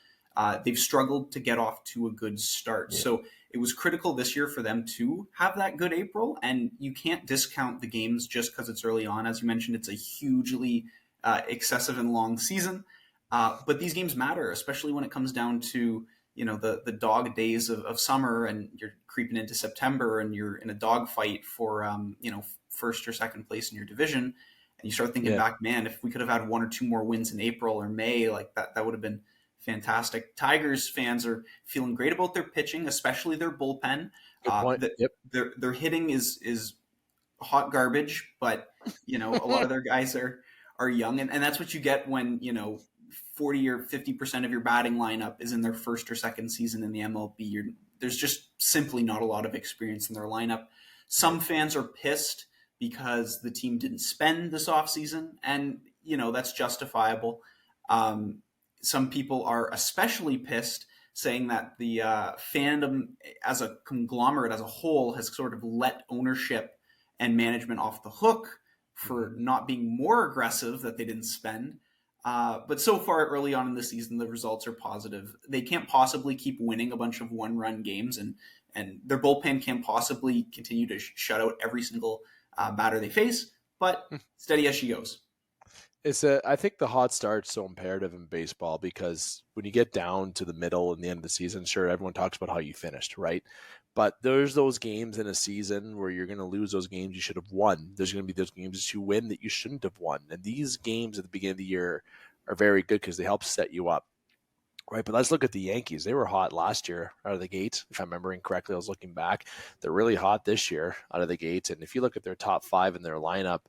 S2: they've struggled to get off to a good start. Yeah. So it was critical this year for them to have that good April, and you can't discount the games just because it's early on. As you mentioned, it's a hugely excessive and long season, but these games matter, especially when it comes down to the dog days of summer, and you're creeping into September and you're in a dog fight for first or second place in your division, and you start thinking back, man, if we could have had 1 or 2 more wins in April or May, like that would have been fantastic. Tigers fans are feeling great about their pitching, especially their bullpen.
S1: Good point.
S2: Their hitting is hot garbage, but a lot of their guys are young, and that's what you get when 40 or 50% of your batting lineup is in their first or second season in the MLB. There's just simply not a lot of experience in their lineup. Some fans are pissed because the team didn't spend this offseason, and that's justifiable. Some people are especially pissed, saying that the fandom as a conglomerate, as a whole, has sort of let ownership and management off the hook for not being more aggressive that they didn't spend. But so far, early on in the season, the results are positive. They can't possibly keep winning a bunch of one-run games, and their bullpen can't possibly continue to shut out every single batter they face, but steady as she goes.
S1: I think the hot start's so imperative in baseball because when you get down to the middle and the end of the season, sure, everyone talks about how you finished, right? But there's those games in a season where you're going to lose those games you should have won. There's going to be those games that you win that you shouldn't have won. And these games at the beginning of the year are very good because they help set you up. Right, but let's look at the Yankees. They were hot last year out of the gate. If I'm remembering correctly, I was looking back. They're really hot this year out of the gate. And if you look at their top five in their lineup,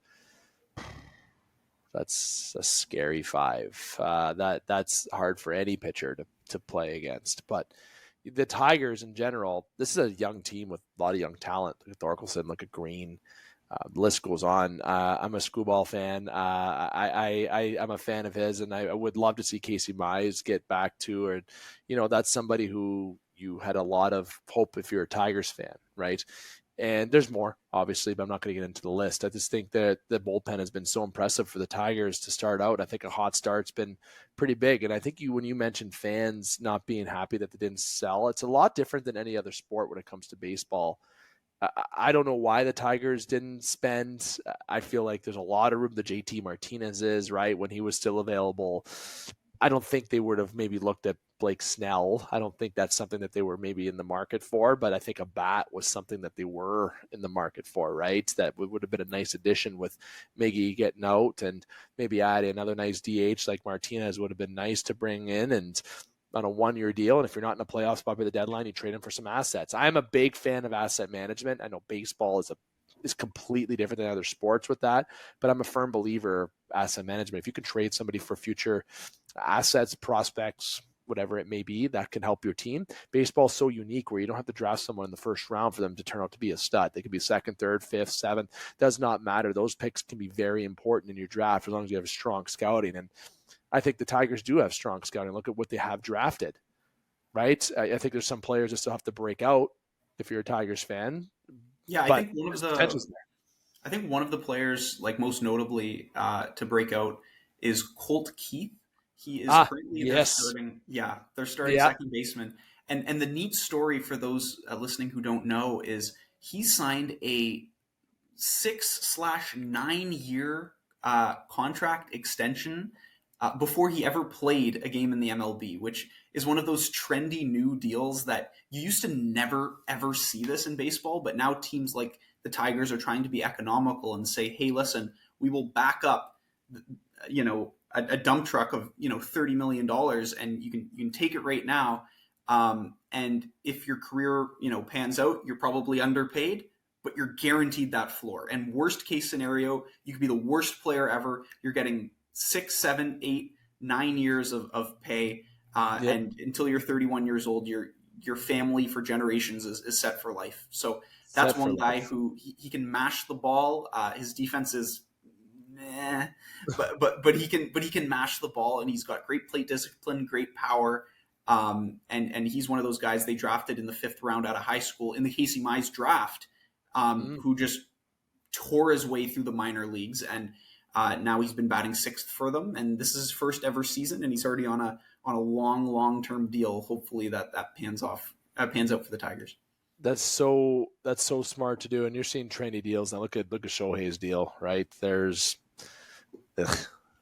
S1: that's a scary five. That's hard for any pitcher to play against. But the Tigers in general, this is a young team with a lot of young talent. Look at Thorkelson, look at Green. The list goes on. I'm a Screwball fan. I'm a fan of his, and I would love to see Casey Mize get back to, or, that's somebody who you had a lot of hope if you're a Tigers fan, right? And there's more, obviously, but I'm not going to get into the list. I just think that the bullpen has been so impressive for the Tigers to start out. I think a hot start's been pretty big. And I think when you mentioned fans not being happy that they didn't sell, it's a lot different than any other sport when it comes to baseball. I don't know why the Tigers didn't spend. I feel like there's a lot of room. The JT Martinez is, right, when he was still available. I don't think they would have maybe looked at Blake Snell. I don't think that's something that they were maybe in the market for, but I think a bat was something that they were in the market for, right? That would have been a nice addition with Miggy getting out, and maybe add another nice DH like Martinez would have been nice to bring in, and on a 1-year deal. And if you're not in a playoff spot by the deadline, you trade him for some assets. I'm a big fan of asset management. I know baseball is completely different than other sports with that, but I'm a firm believer asset management. If you can trade somebody for future assets, prospects, whatever it may be, that can help your team. Baseball is so unique where you don't have to draft someone in the first round for them to turn out to be a stud. They could be second, third, fifth, seventh. Does not matter. Those picks can be very important in your draft as long as you have strong scouting. And I think the Tigers do have strong scouting. Look at what they have drafted, right? I think there's some players that still have to break out if you're a Tigers fan.
S2: Yeah,
S1: I
S2: think one of the players, like most notably to break out, is Colt Keith. He is currently
S1: yes.
S2: their starting second baseman. And the neat story for those listening who don't know is he signed a 6/9 year contract extension before he ever played a game in the MLB, which is one of those trendy new deals that you used to never, ever see this in baseball. But now teams like the Tigers are trying to be economical and say, hey, listen, we will back up, a dump truck of, $30 million, and you can take it right now. And if your career, pans out, you're probably underpaid, but you're guaranteed that floor. And worst case scenario, you could be the worst player ever. You're getting 6, 7, 8, 9 years of pay, and until you're 31 years old, your family for generations is set for life. So that's one guy who he can mash the ball. His defense is meh, but he can mash the ball, and he's got great plate discipline, great power. And he's one of those guys they drafted in the 5th round out of high school in the Casey Mize draft, who just tore his way through the minor leagues, and now he's been batting 6th for them, and this is his first ever season, and he's already on a long-term deal. Hopefully that pans out for the Tigers.
S1: That's so smart to do. And you're seeing trendy deals now. Look at Shohei's deal, right?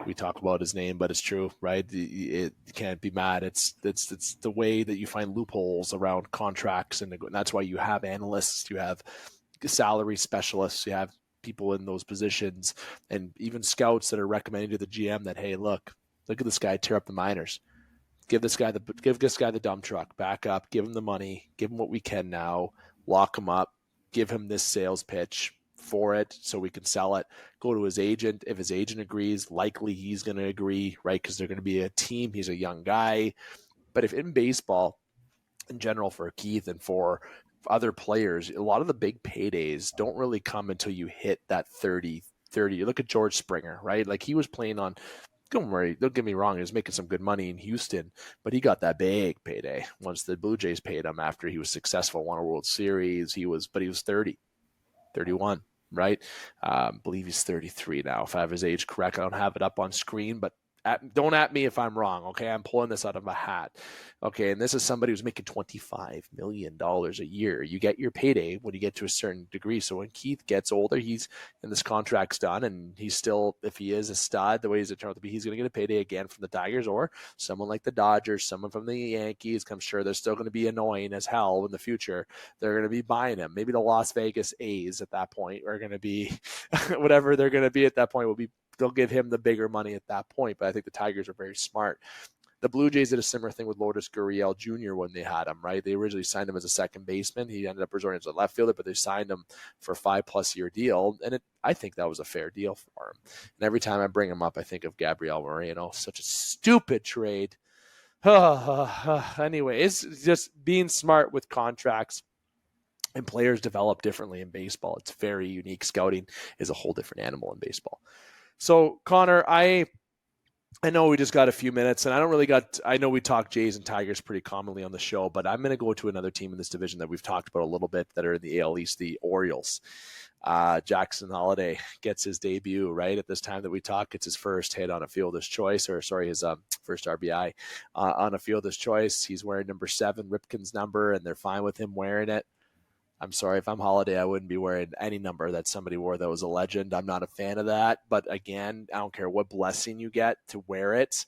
S1: We talk about his name, but it's true, right? You can't be mad. It's the way that you find loopholes around contracts, and that's why you have analysts, you have salary specialists, you have people in those positions, and even scouts that are recommending to the GM that, hey, look at this guy tear up the minors. Give this guy the dump truck, back up, give him the money, give him what we can now, lock him up, give him this sales pitch for it so we can sell it. Go to his agent. If his agent agrees, likely he's going to agree, right? Because they're going to be a team. He's a young guy. But if in baseball, in general, for Keith and for other players, a lot of the big paydays don't really come until you hit that 30. You look at George Springer, right? Like he was playing on, don't get me wrong, he was making some good money in Houston, but he got that big payday once the Blue Jays paid him after he was successful, won a World Series. He was 30, 31, right? I believe he's 33 now, if I have his age correct. I don't have it up on screen, but don't at me if I'm wrong. Okay. I'm pulling this out of a hat. Okay. And this is somebody who's making $25 million a year. You get your payday when you get to a certain degree. So when Keith gets older, and this contract's done, and he's still, if he is a stud, the way he's turned out to be, he's going to get a payday again from the Tigers or someone like the Dodgers, someone from the Yankees. I'm sure they're still going to be annoying as hell in the future. They're going to be buying him. Maybe the Las Vegas A's at that point are going to be whatever they're going to be at that point they'll give him the bigger money at that point. But I think the Tigers are very smart. The Blue Jays did a similar thing with Lourdes Gurriel Jr. when they had him, right? They originally signed him as a second baseman. He ended up resorting as a left fielder, but they signed him for a 5+ year deal. And I think that was a fair deal for him. And every time I bring him up, I think of Gabriel Moreno. Such a stupid trade. Anyway, it's just being smart with contracts. And players develop differently in baseball. It's very unique. Scouting is a whole different animal in baseball. So, Connor, I know we just got a few minutes, and I know we talk Jays and Tigers pretty commonly on the show, but I'm going to go to another team in this division that we've talked about a little bit that are in the AL East, the Orioles. Jackson Holliday gets his debut, right? At this time that we talk, it's his first hit on a fielder's choice, his first RBI on a fielder's choice. He's wearing number 7, Ripken's number, and they're fine with him wearing it. I'm sorry, if I'm Holliday, I wouldn't be wearing any number that somebody wore that was a legend. I'm not a fan of that. But again, I don't care what blessing you get to wear it.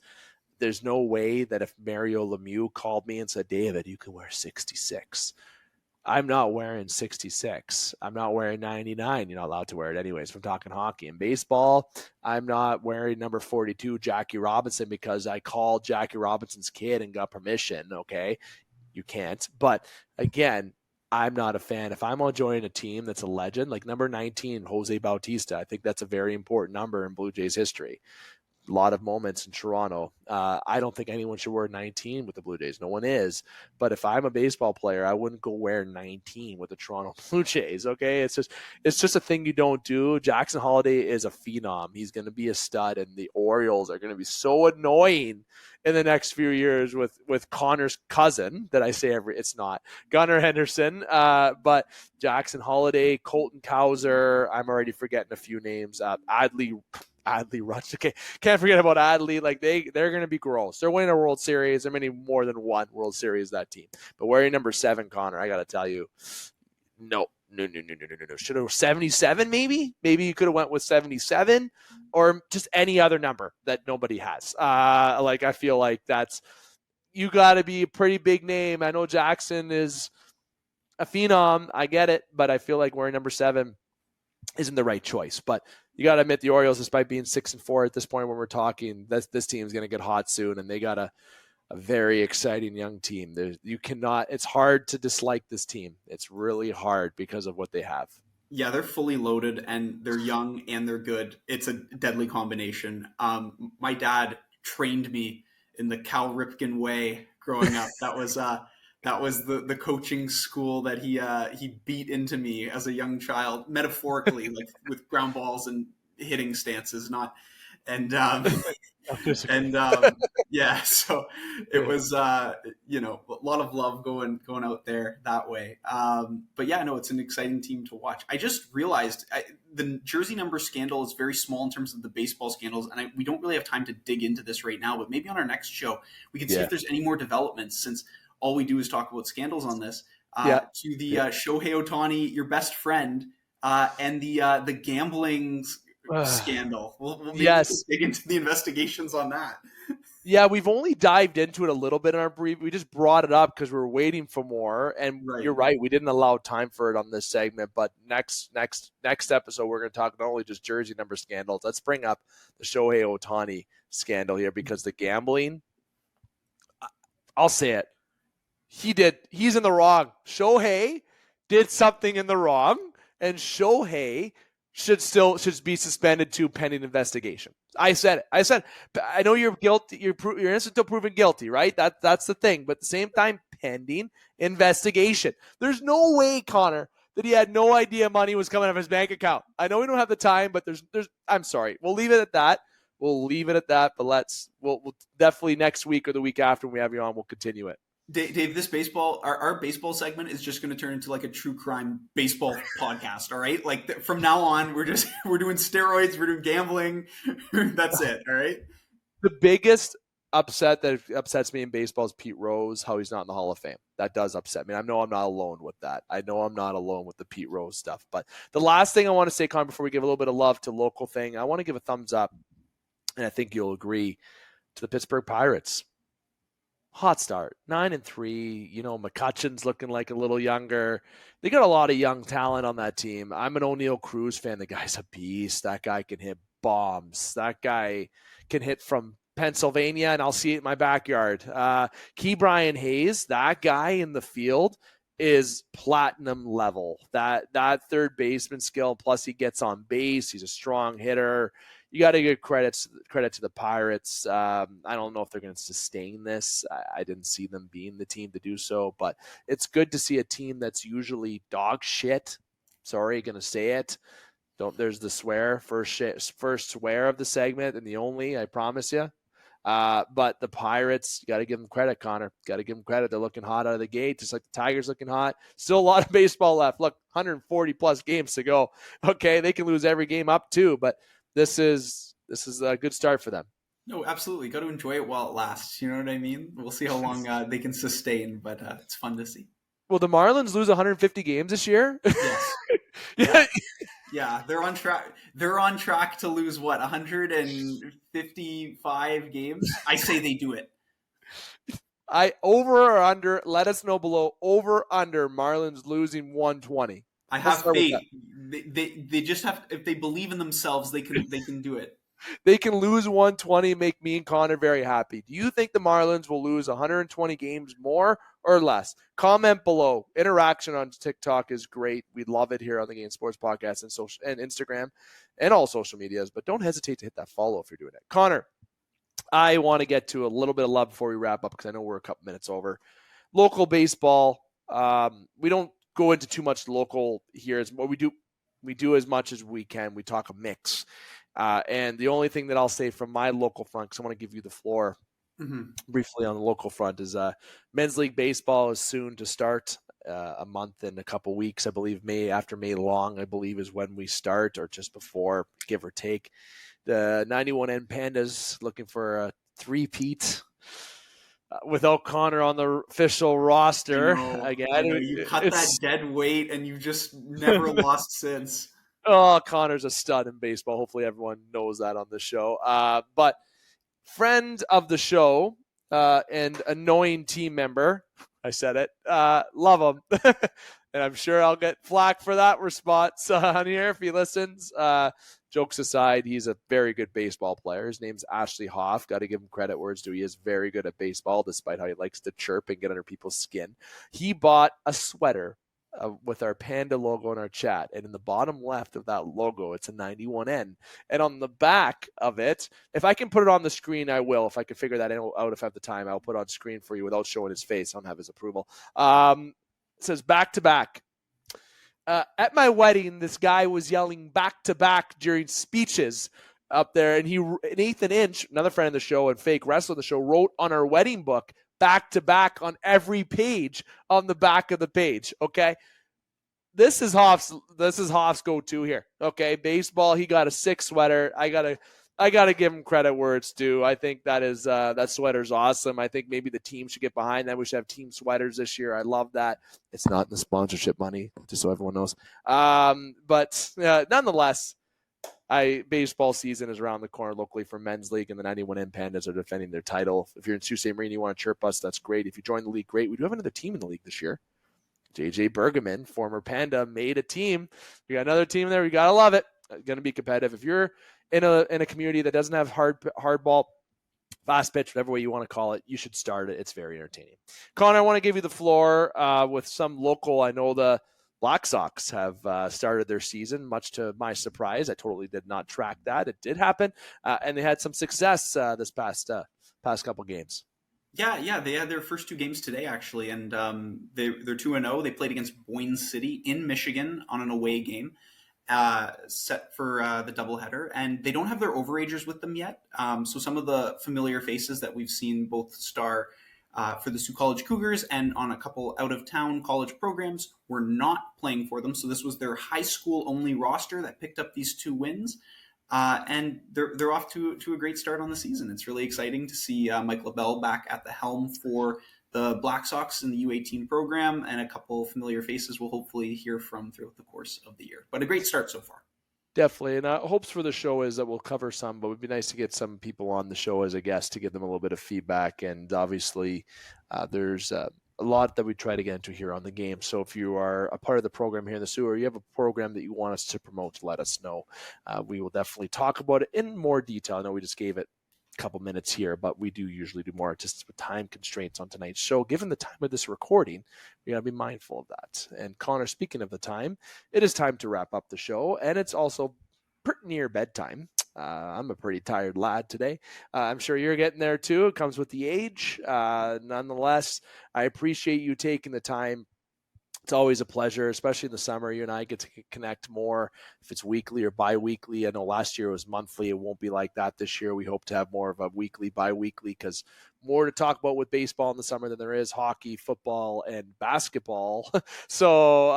S1: There's no way that if Mario Lemieux called me and said, David, you can wear 66. I'm not wearing 66. I'm not wearing 99. You're not allowed to wear it anyways. If I'm talking hockey and baseball, I'm not wearing number 42, Jackie Robinson, because I called Jackie Robinson's kid and got permission. Okay. You can't. But again, I'm not a fan. If I'm on joining a team that's a legend, like number 19, Jose Bautista, I think that's a very important number in Blue Jays history. A lot of moments in Toronto. I don't think anyone should wear 19 with the Blue Jays. No one is. But if I'm a baseball player, I wouldn't go wear 19 with the Toronto Blue Jays. Okay, it's just a thing you don't do. Jackson Holliday is a phenom. He's going to be a stud, and the Orioles are going to be so annoying in the next few years with Connor's cousin that I say it's not Gunnar Henderson, but Jackson Holliday, Colton Cowser. I'm already forgetting a few names. Adley Rutsch. Okay, can't forget about Adley. Like they're going to be gross. They're winning a World Series. They're winning more than one World Series, that team. But wearing number 7, Connor, I got to tell you, no. Should have 77 maybe? Maybe you could have went with 77 or just any other number that nobody has. I feel like you got to be a pretty big name. I know Jackson is a phenom. I get it, but I feel like wearing number 7 isn't the right choice. But you got to admit the Orioles, despite being 6-4 at this point when we're talking, this team's going to get hot soon, and they got a very exciting young team. It's hard to dislike this team. It's really hard because of what they have.
S2: Yeah, they're fully loaded, and they're young and they're good. It's a deadly combination. My dad trained me in the Cal Ripken way growing up. That was the coaching school that he beat into me as a young child, metaphorically, like with ground balls and hitting stances, not. Yeah, so it was a lot of love going out there that way. But yeah, no, it's an exciting team to watch. I just realized the jersey number scandal is very small in terms of the baseball scandals, and we don't really have time to dig into this right now. But maybe on our next show we can see if there's any more developments, since all we do is talk about scandals on this. To the Shohei Ohtani, your best friend, and the gambling scandal. We'll maybe dig into the investigations on that.
S1: Yeah, we've only dived into it a little bit in our brief. We just brought it up because we're waiting for more. And You're right, we didn't allow time for it on this segment. But next episode, we're going to talk not only just jersey number scandals. Let's bring up the Shohei Ohtani scandal here, because the gambling, I'll say it. He's in the wrong. Shohei did something in the wrong, and Shohei should be suspended too, pending investigation. I said it. I know you're guilty. You're innocent until proven guilty, right? That's the thing. But at the same time, pending investigation. There's no way, Connor, that he had no idea money was coming out of his bank account. I know we don't have the time, but there's. I'm sorry. We'll leave it at that. But we'll definitely next week or the week after when we have you on, we'll continue it.
S2: Dave, this our baseball segment is just going to turn into like a true crime baseball podcast. All right. Like from now on, we're doing steroids. We're doing gambling. That's it. All right.
S1: The biggest upset that upsets me in baseball is Pete Rose, how he's not in the Hall of Fame. That does upset me. I know I'm not alone with that. I know I'm not alone with the Pete Rose stuff. But the last thing I want to say, Con, before we give a little bit of love to local thing, I want to give a thumbs up, and I think you'll agree, to the Pittsburgh Pirates. Hot start, 9-3. McCutcheon's looking like a little younger. They got a lot of young talent on that team. I'm an O'Neill Cruz fan. The guy's a beast. That guy can hit bombs. That guy can hit from Pennsylvania, and I'll see it in my backyard. Key Brian Hayes, that guy in the field is platinum level. That third baseman skill, plus he gets on base. He's a strong hitter. You got to give credit to the Pirates. I don't know if they're going to sustain this. I didn't see them being the team to do so, but it's good to see a team that's usually dog shit. Sorry, going to say it. There's the swear, first swear of the segment, and the only, I promise you. But the Pirates, you got to give them credit, Connor. Got to give them credit. They're looking hot out of the gate, just like the Tigers looking hot. Still a lot of baseball left. Look, 140 plus games to go. Okay, they can lose every game up too, but this is a good start for them.
S2: No, absolutely. Got to enjoy it while it lasts. You know what I mean? We'll see how long they can sustain, but it's fun to see.
S1: Will the Marlins lose 150 games this year?
S2: Yes.
S1: Yeah.
S2: Yeah, they're on track. They're on track to lose 155 games. I say they do it.
S1: Over or under? Let us know below. Over under Marlins losing 120.
S2: I have faith. They just have. If they believe in themselves, they can do it.
S1: They can lose 120, make me and Connor very happy. Do you think the Marlins will lose 120 games more or less? Comment below. Interaction on TikTok is great. We love it here on the Game Sports Podcast and Instagram and all social medias. But don't hesitate to hit that follow if you're doing it. Connor, I want to get to a little bit of love before we wrap up because I know we're a couple minutes over. Local baseball. We don't go into too much local here. It's what we do. We do as much as we can. We talk a mix. And the only thing that I'll say from my local front, because I want to give you the floor briefly on the local front, is men's league baseball is soon to start. A month and a couple weeks, I believe. After May long, I believe, is when we start, or just before, give or take. The 91N Pandas looking for a three-peat without Connor on the official roster.
S2: I know. You cut that dead weight, and you've just never lost since.
S1: Oh, Connor's a stud in baseball. Hopefully everyone knows that on the show. But friend of the show and annoying team member, I said it, love him. And I'm sure I'll get flack for that response on here if he listens. Jokes aside, he's a very good baseball player. His name's Ashley Hoff. Got to give him credit where it's due. He is very good at baseball, despite how he likes to chirp and get under people's skin. He bought a sweater with our Panda logo in our chat. And in the bottom left of that logo, it's a 91N. And on the back of it, if I can put it on the screen, I will. If I can figure that out, if I have the time, I'll put it on screen for you without showing his face. I don't have his approval. It says back to back. At my wedding, this guy was yelling back to back during speeches up there. And Nathan Inch, another friend of the show and fake wrestler of the show, wrote on our wedding book, back to back on every page on the back of the page. Okay. This is Hoff's go-to here. Okay. Baseball. He got a 6 sweater. I gotta give him credit where it's due. I think that sweater's awesome. I think maybe the team should get behind that. We should have team sweaters this year. I love that. It's not in the sponsorship money, just so everyone knows. But nonetheless, baseball season is around the corner locally for men's league, and the 91N Pandas are defending their title. If you're in Sault Ste. Marie and you want to chirp us, that's great. If you join the league, great. We do have another team in the league this year. JJ Bergman, former Panda, made a team. We got another team there. We got to love it. Going to be competitive. If you're in a community that doesn't have hard ball, fast pitch, whatever way you want to call it, you should start it. It's very entertaining. Connor, I want to give you the floor with some local. I know the Black Sox have started their season, much to my surprise. I totally did not track that. It did happen, and they had some success this past couple games.
S2: Yeah, they had their first 2 games today, actually, and they're 2-0. They played against Boyne City in Michigan on an away game, set for the doubleheader, and they don't have their overagers with them yet. So some of the familiar faces that we've seen both star for the Sioux College Cougars and on a couple out-of-town college programs were not playing for them. So this was their high school-only roster that picked up these 2 wins. And they're off to a great start on the season. It's really exciting to see Mike LaBelle back at the helm for the Black Sox in the U18 program, and a couple familiar faces we'll hopefully hear from throughout the course of the year. But a great start so far.
S1: Definitely. And hopes for the show is that we'll cover some, but it would be nice to get some people on the show as a guest to give them a little bit of feedback. And obviously, there's a lot that we try to get into here on the game. So if you are a part of the program here in the sewer, you have a program that you want us to promote, let us know. We will definitely talk about it in more detail. I know we just gave it couple minutes here, but we do usually do more just with time constraints on tonight's show. Given the time of this recording, we got to be mindful of that. And Connor, speaking of the time, it is time to wrap up the show, and it's also pretty near bedtime. I'm a pretty tired lad today. I'm sure you're getting there too. It comes with the age. Nonetheless, I appreciate you taking the time. It's always a pleasure, especially in the summer. You and I get to connect more if it's weekly or bi-weekly. I know last year it was monthly. It won't be like that this year. We hope to have more of a weekly, bi-weekly, because more to talk about with baseball in the summer than there is hockey, football, and basketball. So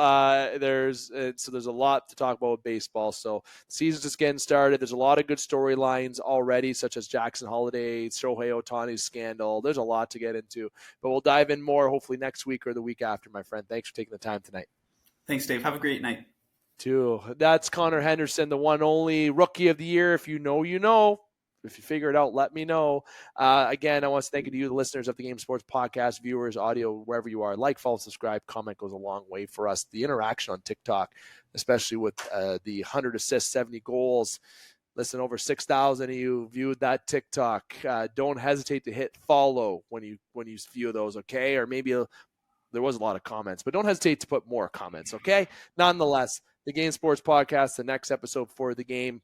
S1: there's a lot to talk about with baseball. So the season's just getting started. There's a lot of good storylines already, such as Jackson Holliday, Shohei Ohtani's scandal. There's a lot to get into, but we'll dive in more hopefully next week or the week after, my friend. Thanks for taking the time tonight.
S2: Thanks, Dave. Have a great night.
S1: Too. That's Connor Henderson, the one only rookie of the year. If you know, you know. If you figure it out, let me know. Again, I want to thank you to you, the listeners of the Game Sports Podcast, viewers, audio, wherever you are. Like, follow, subscribe, comment goes a long way for us. The interaction on TikTok, especially with the 100 assists, 70 goals. Listen, over 6,000 of you viewed that TikTok. Don't hesitate to hit follow when you view those, okay? Or maybe there was a lot of comments, but don't hesitate to put more comments, okay? Nonetheless, the Game Sports Podcast, the next episode for the game,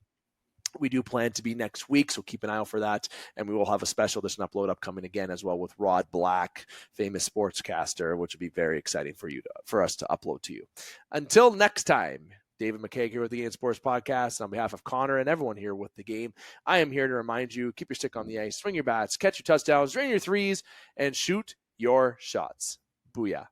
S1: we do plan to be next week, so keep an eye out for that. And we will have a special edition upload upcoming again as well with Rod Black, famous sportscaster, which will be very exciting for us to upload to you. Until next time, David McCaig here with the Game Sports Podcast. On behalf of Connor and everyone here with the game, I am here to remind you, keep your stick on the ice, swing your bats, catch your touchdowns, drain your threes, and shoot your shots. Booyah.